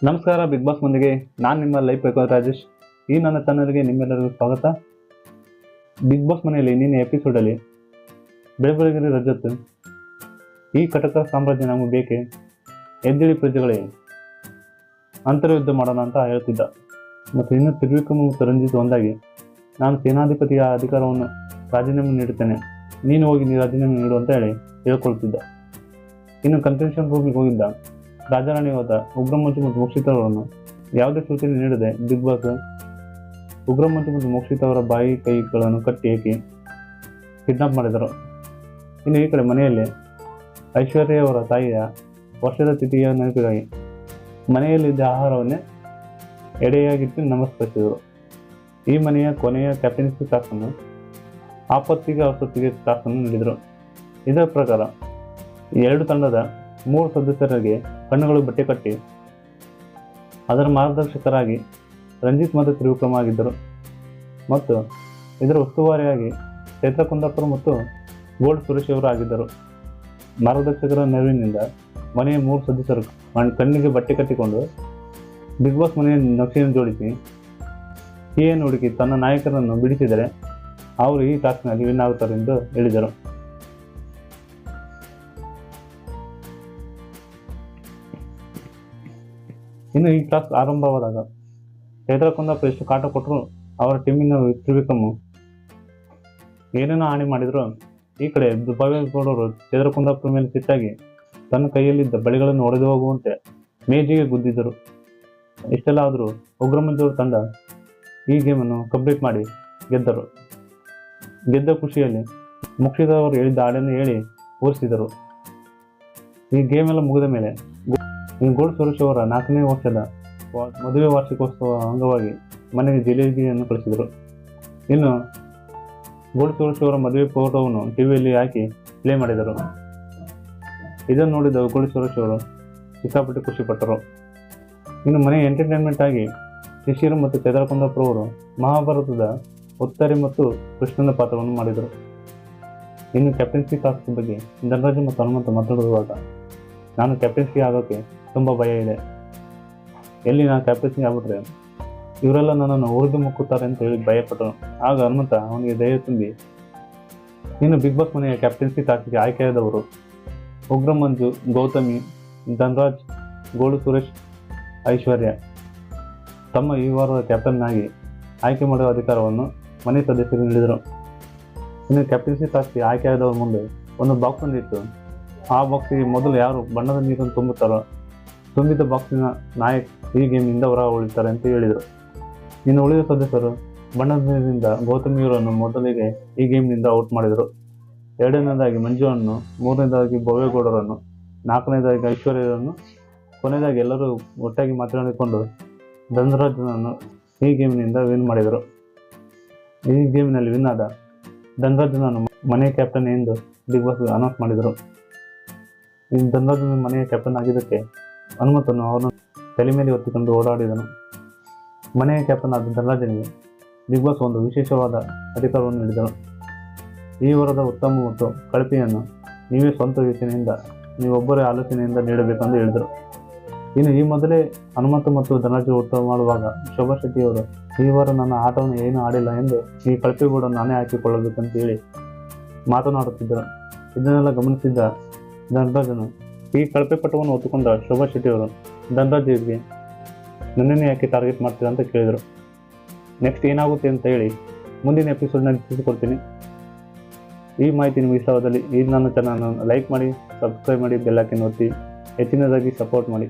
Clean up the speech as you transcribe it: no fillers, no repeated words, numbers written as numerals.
ನಮಸ್ಕಾರ big boss ಮಂದಿಗೆ, ನಾನು ನಿಮ್ಮ ಲೈಫ್ ಬೇಕು ರಾಜೇಶ್. ಈ ನನ್ನ ಚಾನಲ್ಗೆ ನಿಮ್ಮೆಲ್ಲರಿಗೂ ಸ್ವಾಗತ. ಬಿಗ್ ಬಾಸ್ ಮನೆಯಲ್ಲಿ ನಿನ್ನೆ ಎಪಿಸೋಡಲ್ಲಿ ಬೆಳಬೆಳಗಿರಿ ರಜತ್ ಈ ಕಟಕ ಸಾಮ್ರಾಜ್ಯ ನಮಗೆ ಬೇಕೆ, ಎದ್ದೇಳಿ ಪ್ರಜೆಗಳೇ, ಅಂತರ್ಯುದ್ಧ ಮಾಡೋಣ ಅಂತ ಹೇಳ್ತಿದ್ದ. ಮತ್ತು ಇನ್ನು ತ್ರಿವಿಕ್ರಮ ಮತ್ತು ರಂಜಿತ್ ಒಂದಾಗಿ, ನಾನು ಸೇನಾಧಿಪತಿಯ ಅಧಿಕಾರವನ್ನು ರಾಜೀನಾಮೆ ನೀಡುತ್ತೇನೆ, ನೀನು ಹೋಗಿ ರಾಜೀನಾಮೆ ನೀಡು ಅಂತ ಹೇಳ್ಕೊಳ್ತಿದ್ದ. ಇನ್ನು ಕನ್ವೆನ್ಷನ್ ರೂಮಿಗೆ ಹೋಗಿದ್ದ ರಾಜಾರಾಣಿ ಹೋದ ಉಗ್ರಮಂಚು ಮತ್ತು ಮೋಕ್ಷಿತ್ ಅವರನ್ನು ಯಾವುದೇ ಸೂಚನೆ ನೀಡದೆ ಬಿಗ್ ಬಾಸ್ ಉಗ್ರಮಂಚು ಮತ್ತು ಮೋಕ್ಷಿತ್ ಅವರ ಬಾಯಿ ಕೈಗಳನ್ನು ಕಟ್ಟಿ ಹಾಕಿ ಕಿಡ್ನಾಪ್ ಮಾಡಿದರು. ಇನ್ನು ಈ ಕಡೆ ಮನೆಯಲ್ಲಿ ಐಶ್ವರ್ಯ ಅವರ ತಾಯಿಯ ವರ್ಷದ ತಿಥಿಯ ನೆನಪಿಗಾಗಿ ಮನೆಯಲ್ಲಿದ್ದ ಆಹಾರವನ್ನೇ ಎಡೆಯಾಗಿಟ್ಟು ನಮಸ್ಕರಿಸಿದರು. ಈ ಮನೆಯ ಕೊನೆಯ ಕ್ಯಾಪ್ಟನ್ಸಿ ಟಾಸ್ಕನ್ನು ಆಪತ್ತಿಗೆ ಔಷಧಿಗೆ ಟಾಸ್ಕನ್ನು ನೀಡಿದರು. ಇದರ ಪ್ರಕಾರ ಎರಡು ತಂಡದ 3 ಸದಸ್ಯರಿಗೆ ಕಣ್ಣುಗಳು ಬಟ್ಟೆ ಕಟ್ಟಿ ಅದರ ಮಾರ್ಗದರ್ಶಕರಾಗಿ ರಂಜಿತ್ ಮತ್ತು ತ್ರಿವಿಕ್ರಮ ಆಗಿದ್ದರು. ಮತ್ತು ಇದರ ಉಸ್ತುವಾರಿಯಾಗಿ ಚೈತ್ರ ಕುಂದಾಪುರ ಮತ್ತು ಗೋಲ್ಡ್ ಸುರೇಶ್ ಅವರು ಆಗಿದ್ದರು. ಮಾರ್ಗದರ್ಶಕರ ನೆರವಿನಿಂದ ಮನೆಯ 3 ಸದಸ್ಯರು ಕಣ್ಣಿಗೆ ಬಟ್ಟೆ ಕಟ್ಟಿಕೊಂಡು ಬಿಗ್ ಬಾಸ್ ಮನೆಯ ನಕ್ಷೆಯನ್ನು ಜೋಡಿಸಿ ಕೀಯನ್ನು ಹುಡುಕಿ ತನ್ನ ನಾಯಕರನ್ನು ಬಿಡಿಸಿದರೆ ಅವರು ಈ ಟಾಸ್ಕ್ನಲ್ಲಿ ವಿನ್ ಆಗುತ್ತಾರೆ ಎಂದು ಹೇಳಿದರು. ಇನ್ನು ಈ ಟಾಸ್ಕ್ ಆರಂಭವಾದಾಗ ಚೈತ್ರ ಕುಂದಾಪುರ ಎಷ್ಟು ಕಾಟ ಕೊಟ್ಟರು ಅವರ ಟೀಮಿನ ತ್ರಿವಿಕ್ರಮ ಏನೇನೋ ಹಾನಿ ಮಾಡಿದ್ರು. ಈ ಕಡೆ ಭವ್ಯಗೌಡರು ಚೈತ್ರ ಕುಂದಾಪುರ ಮೇಲೆ ಸಿಟ್ಟಾಗಿ ತನ್ನ ಕೈಯಲ್ಲಿದ್ದ ಬಳಿಗಳನ್ನು ಒಡೆದು ಹೋಗುವಂತೆ ಮೇಜಿಗೆ ಗುದ್ದಿದ್ದರು. ಇಷ್ಟೆಲ್ಲ ಆದರೂ ಉಗ್ರಮಂಜೂರು ತಂಡ ಈ ಗೇಮನ್ನು ಕಂಪ್ಲೀಟ್ ಮಾಡಿ ಗೆದ್ದರು. ಗೆದ್ದ ಖುಷಿಯಲ್ಲಿ ಮುಕ್ಷಿತ್ ಅವರು ಹೇಳಿದ್ದ ಹಾಡನ್ನು ಹೇಳಿ ಊರಿಸಿದರು. ಈ ಗೇಮ್ ಎಲ್ಲ ಮುಗಿದ ಮೇಲೆ ಗೋಲ್ಡ್ ಸುರೇಶ್ ಅವರ 4ನೇ ವರ್ಷದ ಮದುವೆ ವಾರ್ಷಿಕೋತ್ಸವ ಅಂಗವಾಗಿ ಮನೆಗೆ ಜಿಲೇಬಿಯನ್ನು ಕಳಿಸಿದರು. ಇನ್ನು ಗೋಲ್ಡ್ ಸುರೇಶ್ ಅವರ ಮದುವೆ ಫೋಟೋವನ್ನು ಟಿವಿಯಲ್ಲಿ ಹಾಕಿ ಪ್ಲೇ ಮಾಡಿದರು. ಇದನ್ನು ನೋಡಿದ ಗೋಲ್ಡ್ ಸುರೇಶ್ ಅವರು ಸಿಕ್ಕಾಪಟ್ಟೆ ಖುಷಿಪಟ್ಟರು. ಇನ್ನು ಮನೆ ಎಂಟರ್ಟೈನ್ಮೆಂಟ್ ಆಗಿ ಶಿಶಿರ ಮತ್ತು ಚೈತ್ರ ಕುಂದಾಪುರ ಅವರು ಮಹಾಭಾರತದ ಉತ್ತರಿ ಮತ್ತು ಕೃಷ್ಣನ ಪಾತ್ರವನ್ನು ಮಾಡಿದರು. ಇನ್ನು ಕ್ಯಾಪ್ಟನ್ಸಿ ಟಾಸ್ಕ್ ಬಗ್ಗೆ ಧನರಾಜ್ ಮತ್ತು ಹನುಮಂತ ಮಾತನಾಡುವಾಗ, ನಾನು ಕ್ಯಾಪ್ಟನ್ಸಿ ಆಗೋಕ್ಕೆ ತುಂಬ ಭಯ ಇದೆ, ಎಲ್ಲಿ ನಾನು ಕ್ಯಾಪ್ಟನ್ಸಿ ಆಗ್ಬಿಟ್ರೆ ಇವರೆಲ್ಲ ನನ್ನನ್ನು ಉರಿದು ಮುಕ್ಕುತ್ತಾರೆ ಅಂತ ಹೇಳಿ ಭಯಪಟ್ಟರು. ಆಗ ಹನುಮಂತ ಅವನಿಗೆ ಧೈರ್ಯ ತುಂಬಿ, ಇನ್ನು ಬಿಗ್ ಬಾಸ್ ಮನೆಯ ಕ್ಯಾಪ್ಟನ್ಸಿ ಟಾಸ್ಕ್ಗೆ ಆಯ್ಕೆಯಾದವರು ಉಗ್ರಮಂಜು, ಗೌತಮಿ, ಧನರಾಜ್, ಗೋಲ್ಡ್ ಸುರೇಶ್, ಐಶ್ವರ್ಯ ತಮ್ಮ ಈ ವಾರದ ಕ್ಯಾಪ್ಟನ್ ಆಗಿ ಆಯ್ಕೆ ಮಾಡುವ ಅಧಿಕಾರವನ್ನು ಮನೆ ಸದಸ್ಯರಿಗೆ ನೀಡಿದರು. ಇನ್ನು ಕ್ಯಾಪ್ಟನ್ಸಿ ಟಾಸ್ಕ್ಗೆ ಆಯ್ಕೆಯಾದವರ ಮುಂದೆ ಒಂದು ಬಾಕ್ಸ್ ಹೊಂದಿತ್ತು. ಆ ಬಾಕ್ಸಿಗೆ ಮೊದಲು ಯಾರು ಬಣ್ಣದ ನೀರನ್ನು ತುಂಬುತ್ತಾರೋ ತುಂಬಿದ ಬಾಕ್ಸಿನ ನಾಯಕ್ ಈ ಗೇಮ್ನಿಂದ ಹೊರ ಉಳಿತಾರೆ ಅಂತ ಹೇಳಿದರು. ಇನ್ನು ಉಳಿದ ಸದಸ್ಯರು ಬಣ್ಣದ ನೀರಿನಿಂದ ಗೌತಮಿಯವರನ್ನು ಮೊದಲಿಗೆ ಈ ಗೇಮ್ನಿಂದ ಔಟ್ ಮಾಡಿದರು. 2ನೇದಾಗಿ ಮಂಜುವನ್ನು, 3ನೇದಾಗಿ ಭವ್ಯಗೌಡರನ್ನು, 4ನೇದಾಗಿ ಐಶ್ವರ್ಯರನ್ನು, ಕೊನೆಯದಾಗಿ ಎಲ್ಲರೂ ಒಟ್ಟಾಗಿ ಮಾತನಾಡಿಕೊಂಡು ಧನರಾಜನನ್ನು ಈ ಗೇಮ್ನಿಂದ ವಿನ್ ಮಾಡಿದರು. ಈ ಗೇಮಿನಲ್ಲಿ ವಿನ್ ಆದ ಧನರಾಜನನ್ನು ಮನೆಯ ಕ್ಯಾಪ್ಟನ್ ಎಂದು ಬಿಗ್ ಬಾಸ್ ಅನೌನ್ಸ್ ಮಾಡಿದರು. ಈ ಧನರಾಜನ ಮನೆಯ ಕ್ಯಾಪ್ಟನ್ ಆಗಿದ್ದಕ್ಕೆ ಹನುಮಂತನು ಅವರನ್ನು ತಲೆ ಮೇಲೆ ಹೊತ್ತಿಕೊಂಡು ಓಡಾಡಿದನು. ಮನೆಯ ಕ್ಯಾಪ್ಟನ್ ಆದ ಧನರಾಜನಿಗೆ ಬಿಗ್ ಬಾಸ್ ಒಂದು ವಿಶೇಷವಾದ ಅಧಿಕಾರವನ್ನು ನೀಡಿದರು. ಈ ವಾರದ ಉತ್ತಮ ಮತ್ತು ಕಳಪೆಯನ್ನು ನೀವೇ ಸ್ವಂತ ಯೋಚನೆಯಿಂದ, ನೀವೊಬ್ಬರೇ ಆಲೋಚನೆಯಿಂದ ನೀಡಬೇಕೆಂದು ಹೇಳಿದರು. ಇನ್ನು ಈ ಮೊದಲೇ ಹನುಮಂತ ಮತ್ತು ಧನರಾಜ್ ಉತ್ತಮ ಮಾಡುವಾಗ ಶೋಭಾ ಶೆಟ್ಟಿಯವರು, ಈ ವಾರ ನನ್ನ ಆಟವನ್ನು ಏನೂ ಆಡಿಲ್ಲ ಎಂದು ಈ ಕಳಪೆ ಬೋರ್ಡನ್ನು ನಾನೇ ಹಾಕಿಕೊಳ್ಳಬೇಕಂತ ಹೇಳಿ ಮಾತನಾಡುತ್ತಿದ್ದರು. ಇದನ್ನೆಲ್ಲ ಗಮನಿಸಿದ್ದ ಧನರಾಜನು ಈ ಕಳಪೆ ಪಟ್ಟವನ್ನು ಹೊತ್ತುಕೊಂಡ ಶೋಭಾ ಶೆಟ್ಟಿಯವರು ಧನರಾಜ್ಗೆ ನನ್ನನ್ನೇ ಯಾಕೆ ಟಾರ್ಗೆಟ್ ಮಾಡ್ತೀರಾ ಅಂತ ಕೇಳಿದರು. ನೆಕ್ಸ್ಟ್ ಏನಾಗುತ್ತೆ ಅಂತ ಹೇಳಿ ಮುಂದಿನ ಎಪಿಸೋಡ್ನಲ್ಲಿ ತಿಳಿಸಿಕೊಡ್ತೀನಿ. ಈ ಮಾಹಿತಿ ನಿಮಗೆ ಇಷ್ಟವಾದಲ್ಲಿ ಈ ನನ್ನ ಚಾನಲನ್ನು ಲೈಕ್ ಮಾಡಿ, ಸಬ್ಸ್ಕ್ರೈಬ್ ಮಾಡಿ, ಬೆಲ್ ಐಕಾನ್ ಒತ್ತಿ ಹೆಚ್ಚಿನದಾಗಿ ಸಪೋರ್ಟ್ ಮಾಡಿ.